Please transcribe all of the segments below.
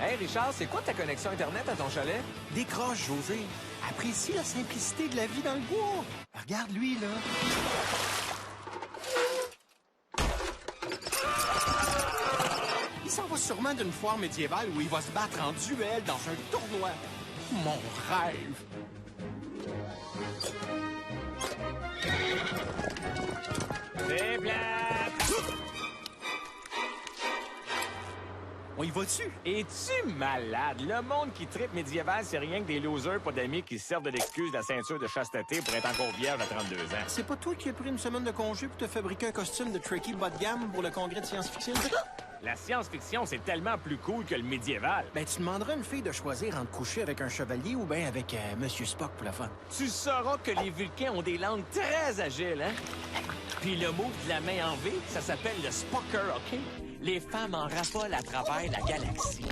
Hey Richard, c'est quoi ta connexion Internet à ton chalet? Décroche, José. Apprécie la simplicité de la vie dans le bois. Regarde lui, là. Il s'en va sûrement d'une foire médiévale où il va se battre en duel dans un tournoi. Mon rêve! C'est plate! On y va-tu? Es-tu malade? Le monde qui tripe médiéval, c'est rien que des losers pas d'amis qui se servent de l'excuse de la ceinture de chasteté pour être encore vierge à 32 ans. C'est pas toi qui as pris une semaine de congé pour te fabriquer un costume de Tricky bas de gamme pour le congrès de science-fiction? La science-fiction, c'est tellement plus cool que le médiéval. Ben, tu demanderas à une fille de choisir entre coucher avec un chevalier ou bien avec Monsieur Spock pour la fun. Tu sauras que les Vulcains ont des langues très agiles, hein? Puis le mot de la main en V, ça s'appelle le Spocker, OK? Les femmes en raffolent à travers la galaxie.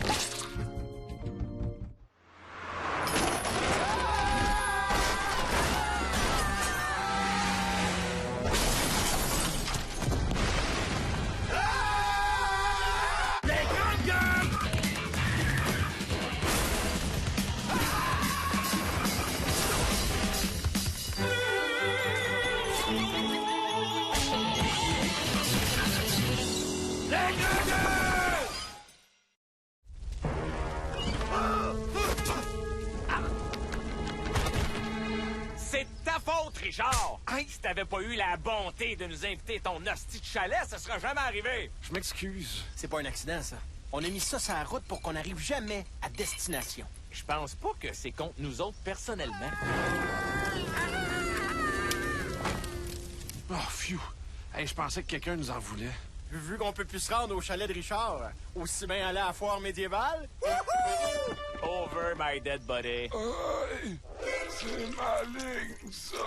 C'est ta faute, Richard! Si t'avais pas eu la bonté de nous inviter ton hostie de chalet, ça serait jamais arrivé! Je m'excuse. C'est pas un accident, ça. On a mis ça sur la route pour qu'on n'arrive jamais à destination. Je pense pas que c'est contre nous autres personnellement. Oh, phew. Hey, je pensais que quelqu'un nous en voulait. Vu qu'on peut plus se rendre au chalet de Richard, aussi bien aller à la foire médiévale. Over my dead body. Hey, c'est maligne, ça.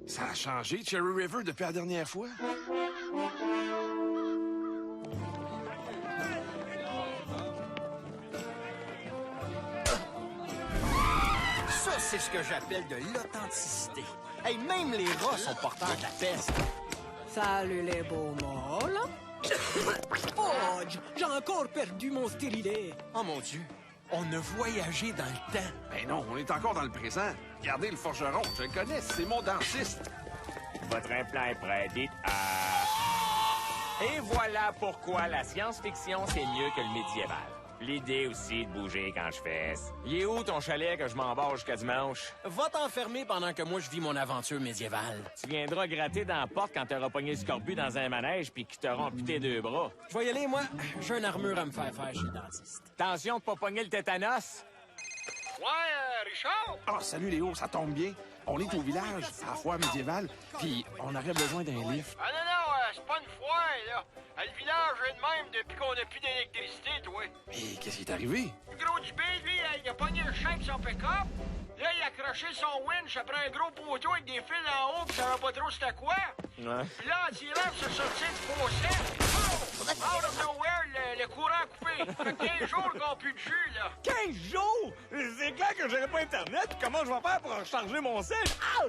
Ça a changé, Cherry River, depuis la dernière fois? Ça, c'est ce que j'appelle de l'authenticité. Hey, même les rats sont porteurs de la peste. Salut les beaux molles. Oh, j'ai encore perdu mon stylet. Oh mon Dieu, on a voyagé dans le temps. Ben non, on est encore dans le présent. Regardez le forgeron, je le connais, c'est mon dentiste. Votre implant est prêt, dites Et voilà pourquoi la science-fiction, c'est mieux que le médiéval. L'idée aussi de bouger quand je fesse. Il est où ton chalet que je m'embarque jusqu'à dimanche? Va t'enfermer pendant que moi je vis mon aventure médiévale. Tu viendras gratter dans la porte quand t'auras pogné le scorbut dans un manège puis qu'il t'aura amputé 2 bras. Je vais y aller, moi. J'ai une armure à me faire faire chez le dentiste. Attention de pas pogner le tétanos. Ouais, Richard? Ah, salut Léo, ça tombe bien. On est au village, à la foire médiévale, puis on aurait besoin d'un lift. Ah non, c'est pas une foire, là. Le village est de même depuis qu'on a plus d'électricité, toi. Mais qu'est-ce qui est arrivé? Le gros du B, lui, il a pogné le chien avec son pick-up. Là, il a accroché son winch après un gros poteau avec des fils en haut, pis ça va pas trop c'était quoi. Ouais. Puis là, en tirant, s'est sorti de fossé. Oh! Out of nowhere, le courant a coupé. Ça fait 15 jours qu'on a plus de jus, là. 15 jours? C'est clair que j'aurais pas Internet. Comment je vais faire pour recharger mon sel? Ah!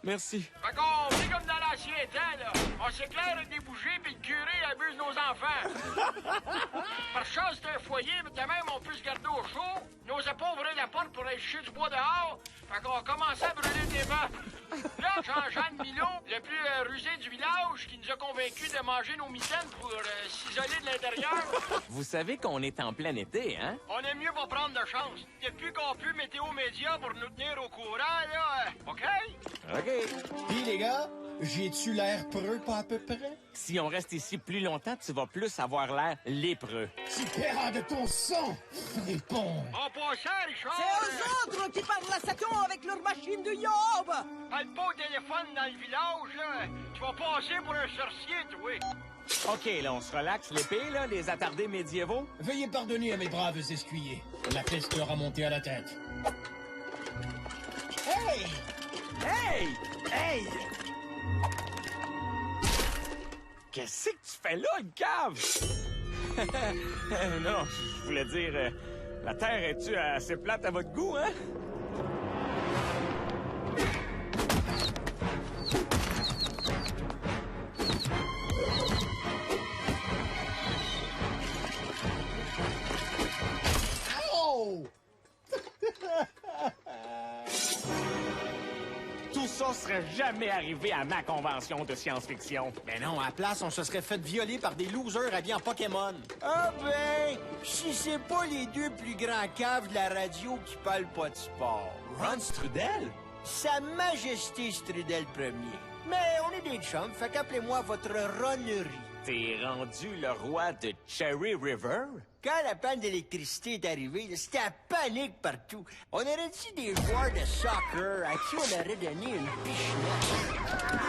Merci. Fait qu'on fait comme dans l'ancien temps, là. On s'éclaire avec des bougies, puis le curé abuse nos enfants. Par chance, c'est un foyer, mais de même, on peut se garder au chaud. N'osait pas ouvrir la porte pour aller chier du bois dehors. Fait qu'on a commencé à brûler des meubles. Là, Jean-Jean Milot, le plus rusé du village, qui nous a convaincus de manger nos mitaines pour s'isoler de l'intérieur. Vous savez qu'on est en plein été, hein? On aime mieux pas prendre de chance. Depuis qu'on pue Météo Média pour nous tenir au courant, là, OK? OK. Pis les gars, j'ai-tu l'air preux pas à peu près? Si on reste ici plus longtemps, tu vas plus avoir l'air lépreux. Tu paieras de ton sang, fripon! En passant, Richard... C'est eux autres qui parlent à Satan avec leur machine de yob. Parle pas au téléphone dans le village, là. Tu vas passer pour un sorcier, toi. OK, là, on se relaxe. L'épée, là, les attardés médiévaux. Veuillez pardonner à mes braves escuyers. La peste leur a monté à la tête. Hey! Hey! Hey! Qu'est-ce que tu fais là, une cave? Non, je voulais dire... la terre est-tu assez plate à votre goût, hein? ça serait jamais arrivé à ma convention de science-fiction. Mais non, à la place, on se serait fait violer par des losers habillés en Pokémon. Ah ben, si c'est pas les deux plus grands caves de la radio qui parlent pas de sport. Ron Strudel? Sa Majesté Strudel Ier. Mais on est des chums, fait qu'appelez-moi votre ronnerie. T'es rendu le roi de Cherry River? Quand la panne d'électricité est arrivée, c'était la panique partout. On aurait dit des joueurs de soccer à qui on aurait donné une pichenette.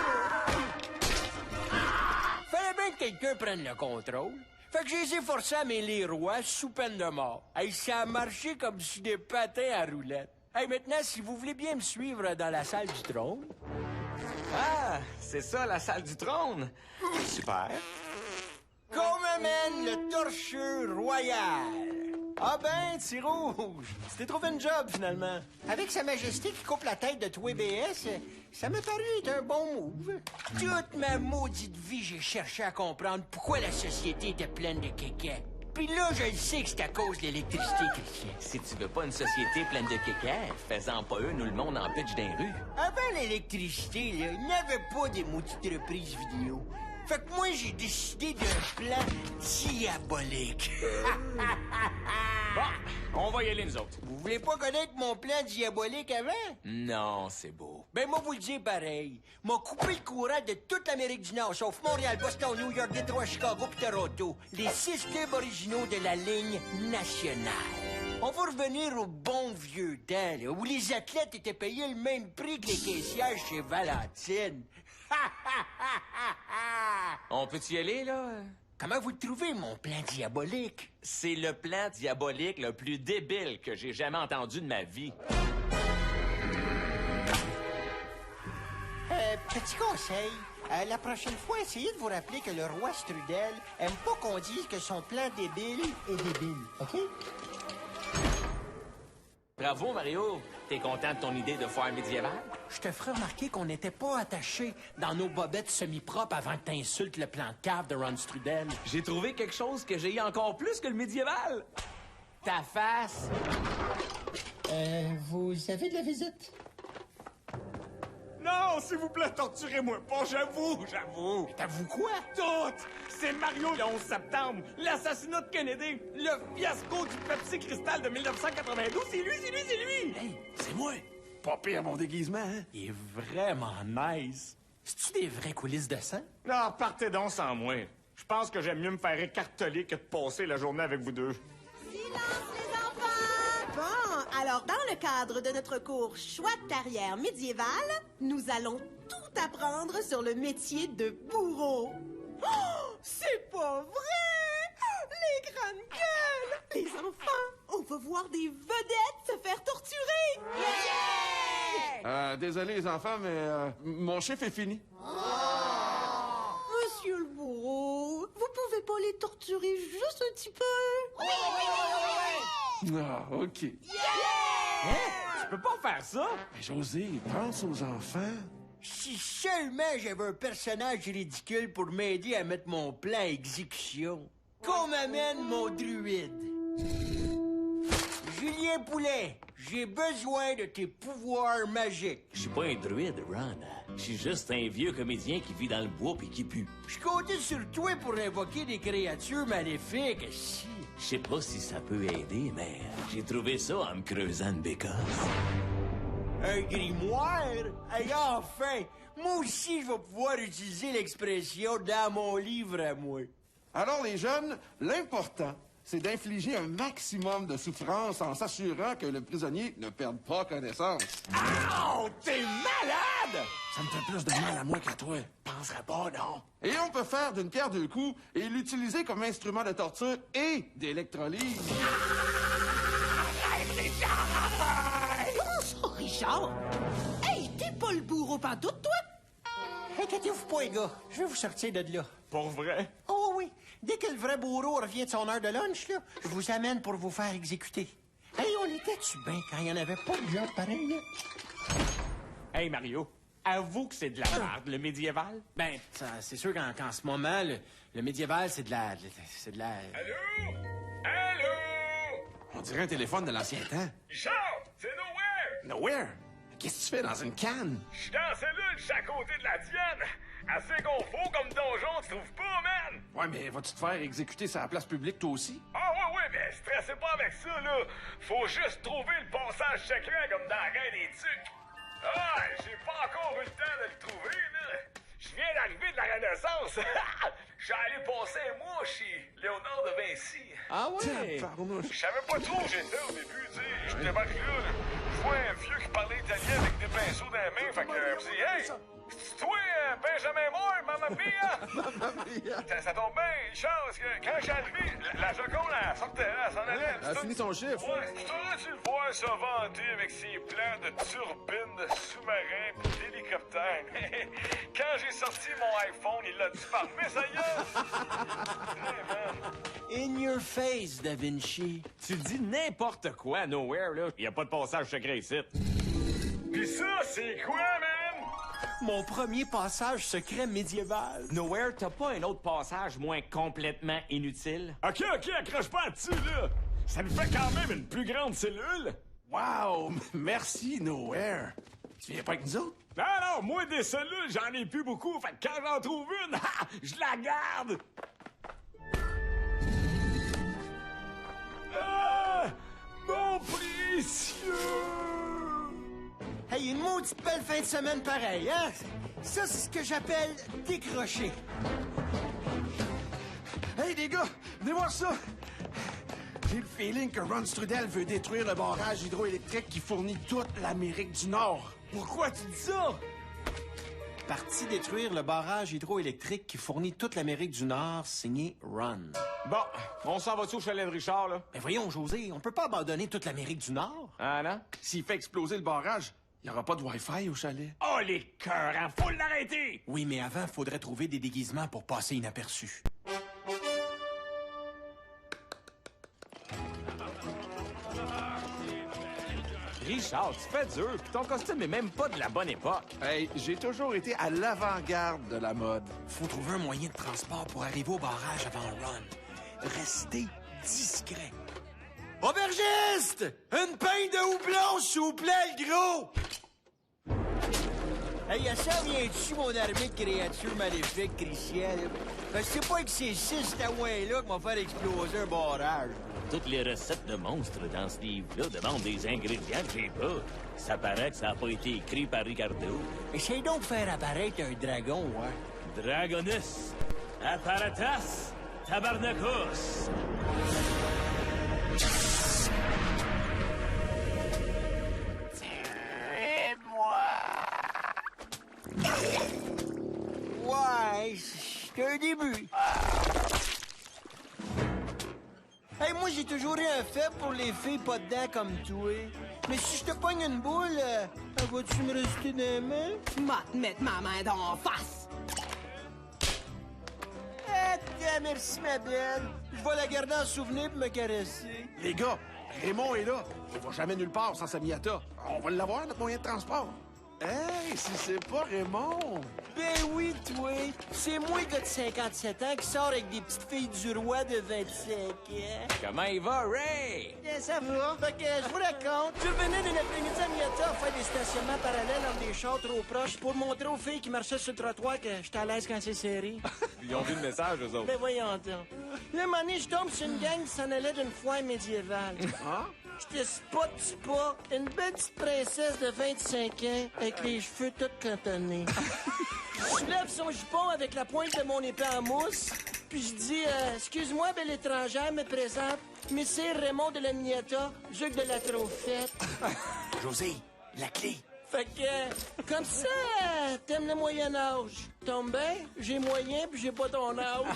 Fallait bien que quelqu'un prenne le contrôle. Fait que j'ai les ai forcés à mêler les rois sous peine de mort. Hey, ça a marché comme sur des patins à roulettes. Hey, maintenant, si vous voulez bien me suivre dans la salle du trône... Ah, c'est ça, la salle du trône. Super. Qu'on m'amène le torcheux royal. Ah ben, petit rouge, tu t'es trouvé une job, finalement. Avec Sa Majesté qui coupe la tête de toi BS, ça m'a paru être un bon move. Toute ma maudite vie, j'ai cherché à comprendre pourquoi la société était pleine de kékets. Puis là, je le sais que c'est à cause de l'électricité, Christian. Si tu veux pas une société pleine de kékets, fais-en pas une où le monde en pitch dans les rues. Avant l'électricité, là, il n'y avait pas des maudites reprises vidéo. Fait que moi, j'ai décidé d'un plan diabolique. Bon, on va y aller, nous autres. Vous voulez pas connaître mon plan diabolique avant? Non, c'est beau. Ben, moi, vous le dire pareil. M'a coupé le courant de toute l'Amérique du Nord, sauf Montréal, Boston, New York, Détroit, Chicago puis Toronto. Les 6 clubs originaux de la ligne nationale. On va revenir au bon vieux temps, là, où les athlètes étaient payés le même prix que les caissières chez Valentine. On peut-y aller, là? Comment vous le trouvez, mon plan diabolique? C'est le plan diabolique le plus débile que j'ai jamais entendu de ma vie. Petit conseil. La prochaine fois, essayez de vous rappeler que le roi Strudel aime pas qu'on dise que son plan débile est débile, OK? Bravo, Mario. T'es content de ton idée de foire médiévale? Je te ferai remarquer qu'on n'était pas attachés dans nos bobettes semi-propres avant que t'insultes le plan de cave de Ron Strudel. J'ai trouvé quelque chose que j'ai encore plus que le médiéval. Ta face. Vous avez de la visite? Non, s'il vous plaît, torturez-moi pas, j'avoue. T'avoues quoi? Tout! C'est Mario le 11 septembre, l'assassinat de Kennedy, le fiasco du Pepsi Cristal de 1992, c'est lui! Hey, c'est moi. Pas pire, mon déguisement, hein? Il est vraiment nice. C'est-tu des vraies coulisses de sang? Non, partez donc sans moi. Je pense que j'aime mieux me faire écarteler que de passer la journée avec vous deux. Silence, les enfants! Bon, alors dans le cadre de notre cours choix de carrière médiévale, nous allons tout apprendre sur le métier de bourreau. Oh, c'est pas vrai! Les grandes gueules! Les enfants, on va voir des vedettes se faire torturer! Désolé, les enfants, mais mon chiffre est fini. Monsieur le bourreau, vous pouvez pas les torturer juste un petit peu? Ah, OK. Tu peux pas faire ça? Mais José, pense aux enfants. Si seulement j'avais un personnage ridicule pour m'aider à mettre mon plan à exécution. Qu'on m'amène mon druide. Julien Poulet, j'ai besoin de tes pouvoirs magiques. Je suis pas un druide, Ron. Je suis juste un vieux comédien qui vit dans le bois puis qui pue. Je comptais sur toi pour invoquer des créatures maléfiques, si. Je sais pas si ça peut aider, mais j'ai trouvé ça en me creusant une bécasse. Un grimoire? Hey, enfin! Moi aussi, je vais pouvoir utiliser l'expression dans mon livre à moi. Alors, les jeunes, l'important, c'est d'infliger un maximum de souffrance en s'assurant que le prisonnier ne perde pas connaissance. Oh, t'es malade! Ça me fait plus de mal à moi qu'à toi. Penserais pas, non? Et on peut faire d'une pierre deux coups et l'utiliser comme instrument de torture et d'électrolyse. Oh, Richard! Hey, t'es pas le bourreau pantoute, toi? Inquiétez-vous pas, les gars. Je vais vous sortir de là. Pour vrai? Oh oui. Dès que le vrai bourreau revient de son heure de lunch, là, je vous amène pour vous faire exécuter. Hey, on était-tu bien quand il n'y en avait pas de gens pareil, là? Hey, Mario, avoue que c'est de la merde, le médiéval. Ben, c'est sûr qu'en ce moment, le médiéval, c'est de la... Allô? Allô? On dirait un téléphone de l'ancien temps. Richard, c'est Nowhere! Nowhere? qu'est-ce que tu fais dans une canne? Je suis dans la cellule, je suis à côté de la tienne. Assez confort comme donjon, tu trouves pas, man? Ouais, mais vas-tu te faire exécuter sur la place publique, toi aussi? Ah ouais, mais stressez pas avec ça, là. Faut juste trouver le passage secret comme dans la guerre des tucs. Ah, j'ai pas encore eu le temps de le trouver, là. Je viens d'arriver de la Renaissance. Je suis allé passer un mois chez Léonard de Vinci. Ah ouais? Tabarnouche. Je savais pas trop où j'étais au début, tu sais. Je débarque là, je vois un vieux qui parlait italien avec des pinceaux dans les mains, fait que je me dis, hey, c'est toi, Benjamin Moore, Mamma Mia? Ça tombe bien, Richard, parce que quand j'ai arrivé, la Joconde, elle sortait, elle s'en allait. Elle a fini son chiffre. Ouais, t'aurais dû le voir se vanter avec ses plans de turbines, de sous-marins pis d'hélicoptères. Quand j'ai sorti mon iPhone, il l'a disparu, ça y est! In your face, Da Vinci. Tu dis n'importe quoi, Nowhere, là. Y a pas de passage secret ici. Pis ça, c'est quoi, man? Mon premier passage secret médiéval. Nowhere, t'as pas un autre passage moins complètement inutile? OK, accroche pas là-dessus, là! Ça nous fait quand même une plus grande cellule! Wow! Merci, Nowhere. Tu viens pas avec nous autres? Non, moi, des cellules, j'en ai plus beaucoup, fait que quand j'en trouve une, je la garde! Ah! Mon précieux! Hey, une maudite belle fin de semaine pareille, hein? Ça, c'est ce que j'appelle décrocher. Hey, les gars, venez voir ça! J'ai le feeling que Ron Strudel veut détruire le barrage hydroélectrique qui fournit toute l'Amérique du Nord. Pourquoi tu dis ça? Parti détruire le barrage hydroélectrique qui fournit toute l'Amérique du Nord, signé Ron. Bon, on s'en va-tu au chalet de Richard, là? Mais voyons, José, on peut pas abandonner toute l'Amérique du Nord. Ah non? S'il fait exploser le barrage, il n'y aura pas de Wi-Fi au chalet. Oh, les cœurs, hein? Faut l'arrêter! Oui, mais avant, faudrait trouver des déguisements pour passer inaperçus. Richard, tu fais dur, pis ton costume est même pas de la bonne époque. Hey, j'ai toujours été à l'avant-garde de la mode. Faut trouver un moyen de transport pour arriver au barrage avant Ron. Restez discret. Aubergiste! Une pinte de houblon, s'il vous plaît, le gros! Hey, ça vient-tu, mon armée de créatures maléfiques, Christian? Parce que c'est pas que ces 6 taouins-là qui vont faire exploser un barrage. Toutes les recettes de monstres dans ce livre-là demandent des ingrédients que j'ai pas. Ça paraît que ça n'a pas été écrit par Ricardo. Essaye donc de faire apparaître un dragon, ouais. Dragonus, Apparatus, Tabarnacus. Ouais, c'est un début. Hey, moi, j'ai toujours eu un faible pour les filles pas dedans comme toi. Mais si je te pogne une boule, vas-tu me rester dans les mains? Va te mettre ma main dans la face. Merci, ma belle. Je vais la garder en souvenir pour me caresser. Les gars, Raymond est là. Il va jamais nulle part sans sa Miata. On va l'avoir, notre moyen de transport. Hey, si c'est pas Raymond! Ben oui, toi. C'est moi, gars de 57 ans, qui sort avec des petites filles du roi de 25 ans. Comment il va, Ray? Bien, ça va. Fait que je vous raconte. Je venais d'une après-midi à Miata faire des stationnements parallèles entre des chars trop proches pour montrer aux filles qui marchaient sur le trottoir que j'étais à l'aise quand c'est serré. Ils ont vu le message, eux autres. Ben voyons donc. Là, un moment donné, je tombe sur une gang qui s'en allait d'une foire médiévale. Hein? J'étais spot, une belle petite princesse de 25 ans avec les cheveux tout cantonnés. Je lève son jupon avec la pointe de mon épée en mousse, puis je dis excuse-moi, belle étrangère, me présente, Messire Raymond de la Miata, duc de la Trophette. José, la clé. Fait que, comme ça, t'aimes le Moyen-Âge. Tombe bien, j'ai moyen, puis j'ai pas ton âge.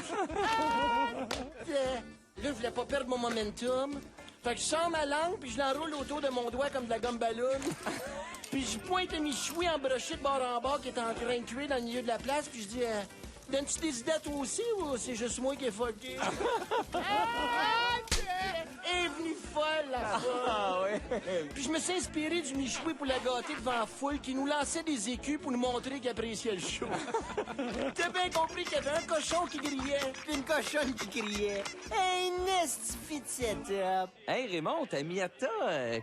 Là, je voulais pas perdre mon momentum. Fait que je sors ma langue, puis je l'enroule autour de mon doigt comme de la gomme ballon. Puis je pointe le michoui embroché de bord en bord qui est en train de cuire dans le milieu de la place, puis je dis donnes-tu des idées à toi aussi, ou c'est juste moi qui est fucké? Et bien venue folle, là-bas. Ah, ouais. Puis je me suis inspiré du Michoui pour la gâter devant la foule qui nous lançait des écus pour nous montrer qu'il appréciait le show. T'as bien compris qu'il y avait un cochon qui grillait, puis une cochonne qui criait. Un estifi de setup. Hey, Raymond, ta miata,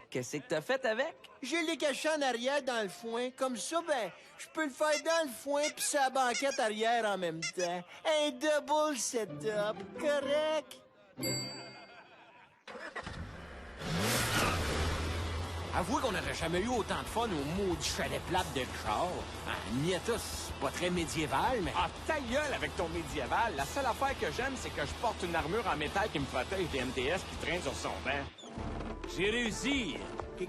qu'est-ce que t'as fait avec? Je l'ai caché en arrière dans le foin. Comme ça, ben, je peux le faire dans le foin puis sa banquette arrière en même temps. Un double setup. Correct? Avouez qu'on n'aurait jamais eu autant de fun au maudit chalet plate de char. Nieta, c'est pas très médiéval, mais... Ah, ta gueule avec ton médiéval. La seule affaire que j'aime, c'est que je porte une armure en métal qui me protège des MTS qui traînent sur son banc. J'ai réussi.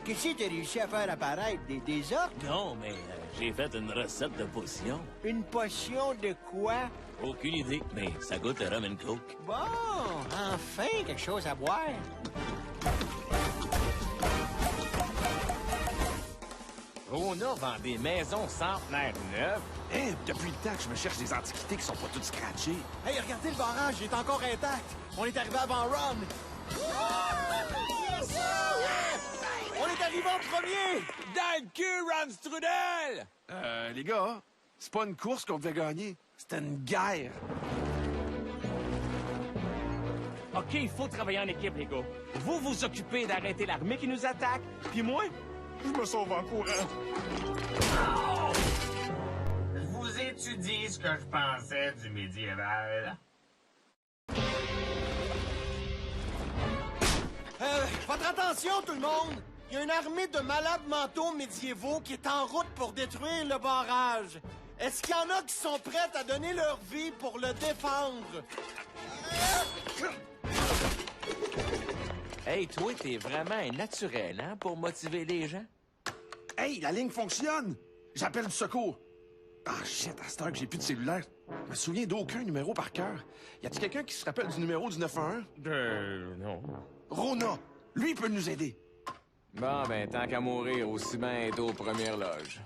Qu'est-ce que t'as réussi à faire apparaître? Des orques? Non, mais j'ai fait une recette de potion. Une potion de quoi? Aucune idée, mais ça goûte le rum and coke. Bon, enfin quelque chose à boire. Rona vend des maisons centenaires neuves. Hein, depuis le temps que je me cherche des antiquités qui sont pas toutes scratchées. Hey, regardez le barrage, il est encore intact. On est arrivé avant Ron. On est arrivé en premier! Dans le cul, Ron Strudel! Les gars, c'est pas une course qu'on devait gagner. C'était une guerre. OK, il faut travailler en équipe, les gars. Vous vous occupez d'arrêter l'armée qui nous attaque, puis moi, je me sauve en courant. Vous étudiez ce que je pensais du médiéval. Votre attention, tout le monde! Il y a une armée de malades mentaux médiévaux qui est en route pour détruire le barrage. Est-ce qu'il y en a qui sont prêts à donner leur vie pour le défendre? Hey, toi, t'es vraiment un naturel, hein, pour motiver les gens? Hey, la ligne fonctionne! J'appelle du secours. Ah, shit, à cette heure que j'ai plus de cellulaire. Je me souviens d'aucun numéro par cœur. Y a-t-il quelqu'un qui se rappelle du numéro du 911? Non. Rona! Lui, il peut nous aider. Bon, ben, tant qu'à mourir, aussi bien être aux premières loges.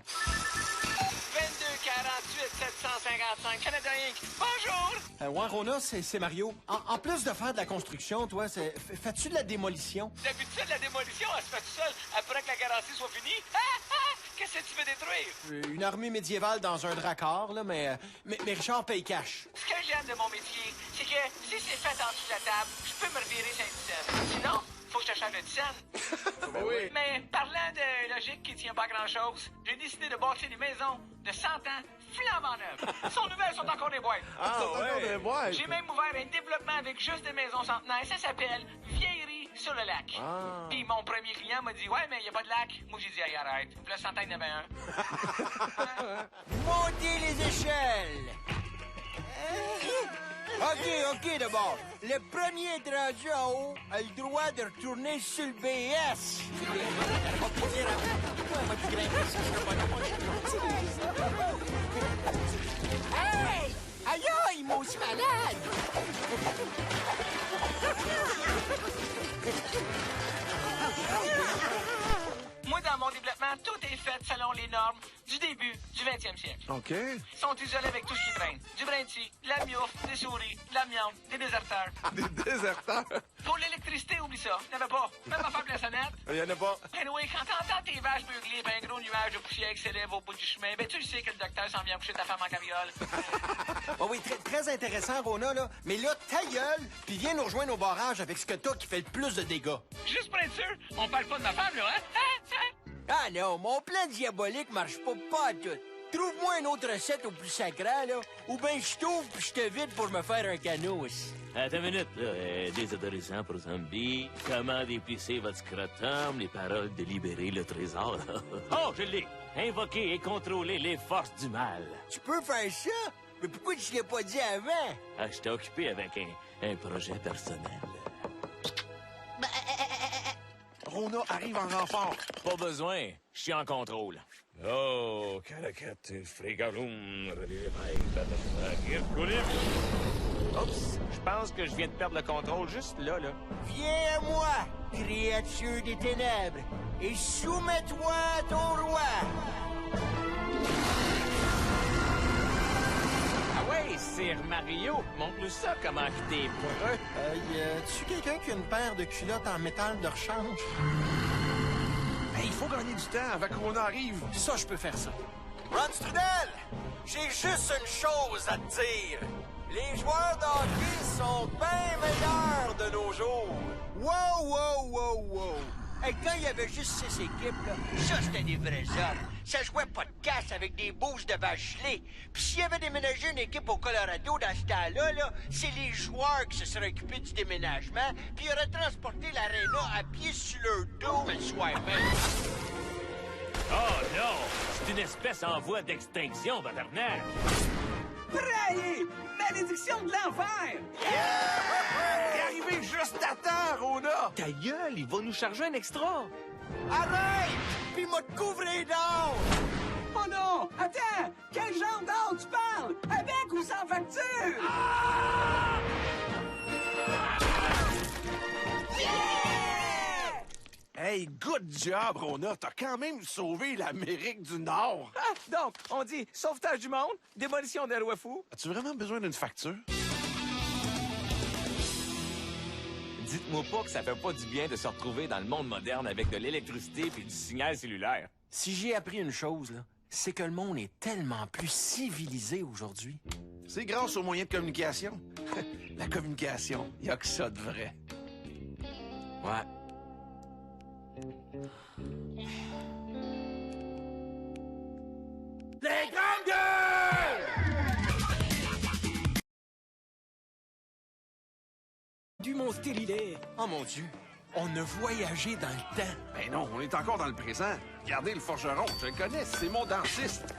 2248 755 Canada Inc. Bonjour! Ouais, Rona, c'est Mario. En plus de faire de la construction, toi, fais-tu de la démolition? D'habitude, la démolition, elle se fait tout seule après que la garantie soit finie. Qu'est-ce que tu veux détruire? Une armée médiévale dans un dracard, là, mais Richard paye cash. Ce que j'aime de mon métier, c'est que si c'est fait en dessous de la table, je peux me revirer 5 cents. Sinon, faut que je te change de scène. Oui. Mais parlant de logique qui tient pas à grand-chose, j'ai décidé de bâtir des maisons de 100 ans flambant neuves. Sont nouvelles, sont encore des boîtes. J'ai même ouvert un développement avec juste des maisons centenaires. Ça s'appelle Vieillerie sur le lac. Puis mon premier client m'a dit, ouais, mais y a pas de lac. Moi, j'ai dit, hey, arrête. Puis là, 100 ans, il y en avait un. Montez les échelles! OK, d'abord. Le premier à être rendu en haut a le droit de retourner sur le BS. Hey! Aïe, aïe, mon aussi malade! Moi, dans mon développement, tout est fait selon les normes du début du 20e siècle. OK. Ils sont isolés avec tout ce qui traîne. Du brin de scie, de la miouffe, des souris, de l'amiante, des déserteurs. Des déserteurs. Pour l'électricité, oublie ça. Il n'y en avait pas. Même affaire pour la sonnette. Il y en a pas. Anyway, quand t'entends tes vaches beugler pis un gros nuage de poussière qui s'élève au bout du chemin, ben tu le sais que le docteur s'en vient coucher ta femme en carriole. Oh oui, très intéressant, Rona, là. Mais là, ta gueule, puis viens nous rejoindre au barrage avec ce que t'as qui fait le plus de dégâts. Juste pour être sûr, on parle pas de ma femme, là, hein? Ah non, mon plan diabolique marche pas à tout. Trouve-moi une autre recette au plus sacré, là, ou ben je t'ouvre puis je te vide pour me faire un canot. Attends une minute, là. Désodorisant pour zombies. Comment dépisser votre scrotum. Les paroles de libérer le trésor. Oh, je l'ai. Invoquer et contrôler les forces du mal. Tu peux faire ça? Mais pourquoi tu l'as pas dit avant? Ah, je t'ai occupé avec un projet personnel. Rona arrive en renfort. Pas besoin, je suis en contrôle. Oh, caracat, frigaloum, Oups, je pense que je viens de perdre le contrôle juste là. Viens à moi, créature des ténèbres, et soumets-toi à ton roi. Ah ouais, Sir Mario, montre-nous ça, comment que t'es preux. Y a-tu quelqu'un qui a une paire de culottes en métal de rechange? Hey, il faut gagner du temps avant qu'on arrive. Ça, je peux faire ça. Ron Strudel, j'ai juste une chose à te dire. Les joueurs d'hockey sont bien meilleurs de nos jours. Wow! Hey, quand il y avait juste 6 équipes, là, ça, c'était des vrais hommes. Ça jouait pas de casse avec des bouses de vache lait. Puis s'il y avait déménagé une équipe au Colorado dans ce temps-là, là, c'est les joueurs qui se seraient occupés du déménagement, puis ils auraient transporté l'aréna à pied sur leur dos le soir même. Oh non! C'est une espèce en voie d'extinction, tabarnak! Braillé! Malédiction de l'enfer! T'es arrivé juste à temps, Rona! Ta gueule, il va nous charger un extra. Arrête! Puis m'a te couvrir d'or! Oh non! Attends! Quel genre d'or tu parles? Avec ou sans facture? Hey, good job, Rona! T'as quand même sauvé l'Amérique du Nord! Ah, donc, on dit sauvetage du monde, démolition des lois fous. As-tu vraiment besoin d'une facture? Dites-moi pas que ça fait pas du bien de se retrouver dans le monde moderne avec de l'électricité et du signal cellulaire. Si j'ai appris une chose, là, c'est que le monde est tellement plus civilisé aujourd'hui. C'est grâce aux moyens de communication. La communication, y a que ça de vrai. Ouais. Les grandes gueules! Du mon stérilet. Oh mon Dieu, on a voyagé dans le temps. Ben non, on est encore dans le présent. Regardez le forgeron, je le connais, c'est mon dentiste.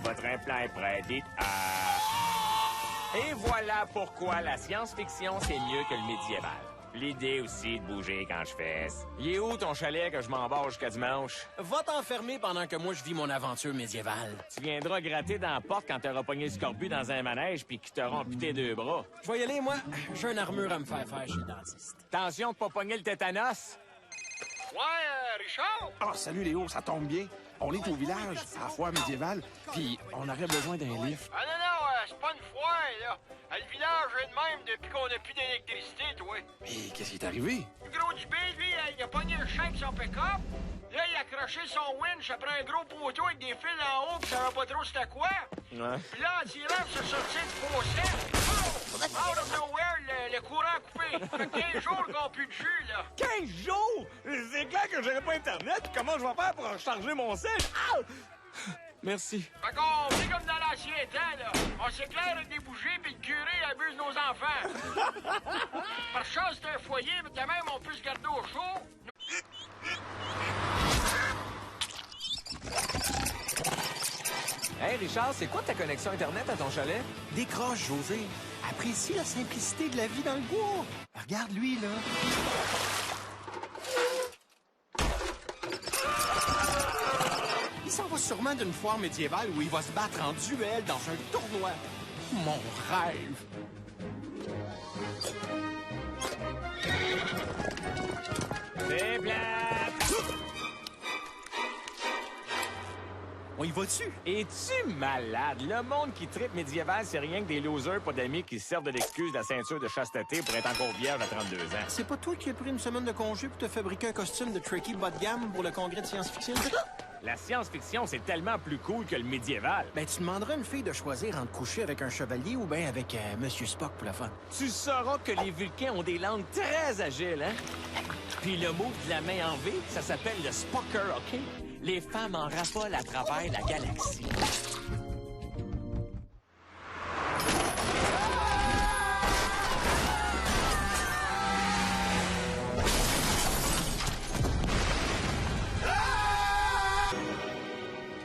Votre implant est prêt, dites Et voilà pourquoi la science-fiction, c'est mieux que le médiéval. L'idée aussi de bouger quand je fesse. Il est où ton chalet que je m'embarque jusqu'à dimanche? Va t'enfermer pendant que moi je vis mon aventure médiévale. Tu viendras gratter dans la porte quand t'auras pogné le scorbut dans un manège puis qu'ils t'auront amputé 2 bras. Je vais y aller, moi. J'ai une armure à me faire faire chez le dentiste. Attention de pas pogner le tétanos. Ouais, Richard? Ah, salut Léo, ça tombe bien. On est au village, à la foire médiévale, puis on aurait besoin d'un lift. Ah non, c'est pas une foire, là. Le village est de même depuis qu'on a plus d'électricité, toi. Mais qu'est-ce qui est arrivé? Le gros du B, lui, il a pogné le chien avec son pick-up. Là, il a accroché son winch après un gros poteau avec des fils en haut, pis ça va pas trop c'était quoi. Ouais. Puis là, en tirant, il s'est sorti de fossette. Oh! Out of nowhere, le courant coupé. Fait 15 jours qu'on n'a plus de jus, là. 15 jours? C'est clair que j'aurai pas Internet. Comment je vais faire pour recharger mon sel? Ah! Merci. Fait qu'on fait comme dans l'ancien temps, là. On s'éclaire avec des bougies, puis le curé abuse nos enfants. Par chance, c'est un foyer, mais de même, on peut se garder au chaud. Hey, Richard, c'est quoi ta connexion Internet à ton chalet? Décroche, José. Apprécie la simplicité de la vie dans le bois. Regarde lui, là. Il s'en va sûrement d'une foire médiévale où il va se battre en duel dans un tournoi. Mon rêve. C'est plate! On y va-tu? Es-tu malade? Le monde qui tripe médiéval, c'est rien que des losers, pas d'amis qui se servent de l'excuse de la ceinture de chasteté pour être encore vierge à 32 ans. C'est pas toi qui as pris une semaine de congé pour te fabriquer un costume de Tricky bas de gamme pour le congrès de science-fiction? La science-fiction, c'est tellement plus cool que le médiéval. Ben, tu demanderas à une fille de choisir entre coucher avec un chevalier ou bien avec Monsieur Spock pour la fun. Tu sauras que les Vulcains ont des langues très agiles, hein? Puis le mot de la main en V, ça s'appelle le Spocker, OK? Les femmes en raffolent à travers la galaxie.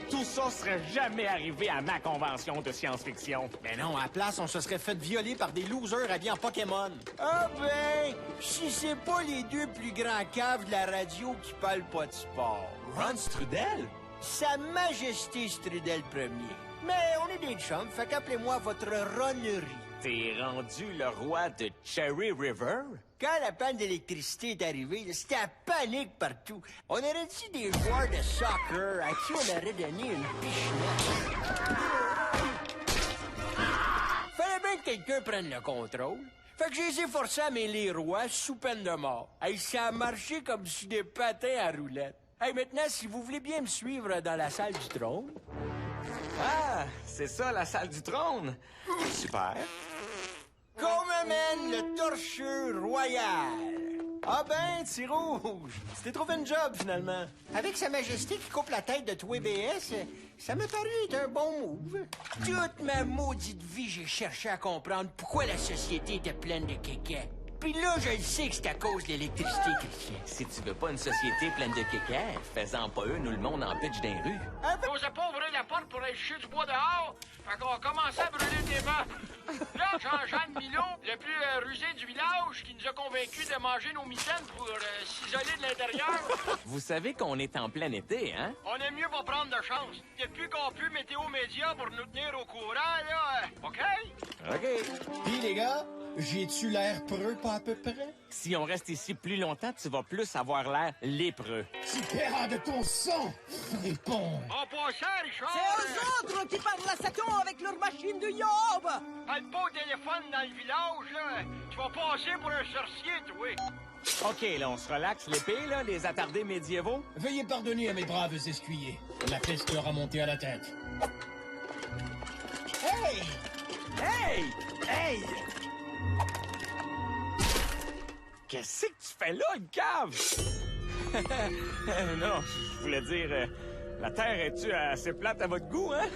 Tout ça serait jamais arrivé à ma convention de science-fiction. Mais non, à la place, on se serait fait violer par des losers habillés en Pokémon. Ah ben, si c'est pas les deux plus grands caves de la radio qui parlent pas de sport. Ron Strudel? Sa Majesté Strudel Ier. Mais on est des chums, fait qu'appelez-moi votre ronnerie. T'es rendu le roi de Cherry River? Quand la panne d'électricité est arrivée, là, c'était la panique partout. On aurait dit des joueurs de soccer à qui on aurait donné une pichenette. Fallait quelqu'un prenne le contrôle. Fait que j'ai les ai forcés à mêler les rois sous peine de mort. Hey, ça a marché comme sur des patins à roulettes. Hey, maintenant, si vous voulez bien me suivre dans la salle du trône... Ah, c'est ça, la salle du trône. Super. Qu'on m'amène le torcheux royal. Ah ben, petit rouge, tu t'es trouvé une job, finalement. Avec Sa Majesté qui coupe la tête de toi BS, ça m'a paru être un bon move. Toute ma maudite vie, j'ai cherché à comprendre pourquoi la société était pleine de kékets. Puis là, je le sais que c'est à cause de l'électricité, Christian. Si tu veux pas une société pleine de kékets, fais-en pas une où le monde en pitch dans les rues. N'osait pas ouvrir la porte pour aller chier du bois dehors. Fait qu'on a commencé à brûler des bancs. Là, Jean-Jean Milot, le plus rusé du village, qui nous a convaincus de manger nos mitaines pour s'isoler de l'intérieur. Vous savez qu'on est en plein été, hein? On aime mieux pas prendre de chance. Depuis qu'on pue Météo Média pour nous tenir au courant, là, OK? OK. Puis les gars, j'ai-tu l'air preux pas à peu près? Si on reste ici plus longtemps, tu vas plus avoir l'air lépreux. Tu paieras de ton sang, fripon! En passant, Richard! C'est eux autres qui parlent à Satan avec leur machine de yob! Parle pas au téléphone dans le village, là. Tu vas passer pour un sorcier, toi. OK, là, on se relaxe. L'épée, là, les attardés médiévaux. Veuillez pardonner à mes braves escuyers. La peste leur a monté à la tête. Hey! Hey! Hey! Qu'est-ce que tu fais là, une cave? Non, je voulais dire, la terre est-tu assez plate à votre goût, hein?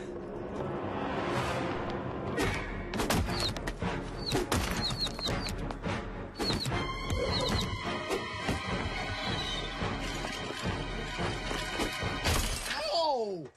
Oh!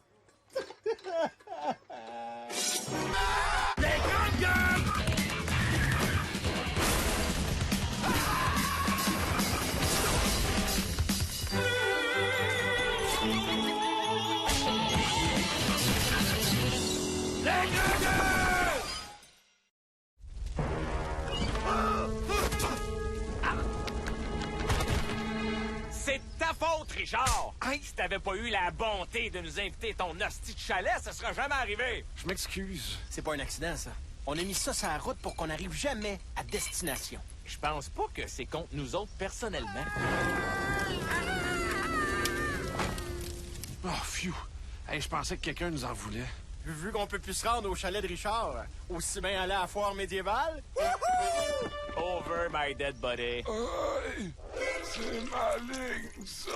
C'est ta faute, Richard! Hey, si t'avais pas eu la bonté de nous inviter ton hostie de chalet, ça serait jamais arrivé! Je m'excuse. C'est pas un accident, ça. On a mis ça sur la route pour qu'on n'arrive jamais à destination. Je pense pas que c'est contre nous autres personnellement. Oh, phew. Hey, je pensais que quelqu'un nous en voulait. Vu qu'on peut plus se rendre au chalet de Richard, aussi bien aller à la foire médiévale. Over my dead body. Hey, c'est maligne, ça.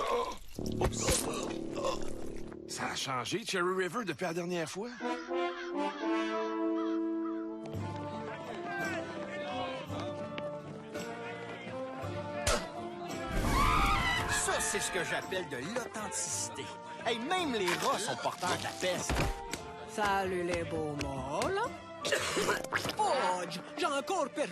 Ça a changé, Cherry River, depuis la dernière fois? Ça, c'est ce que j'appelle de l'authenticité. Hey, même les rats sont porteurs de la peste. Salut les beaux molles. Fudge, j'ai encore perdu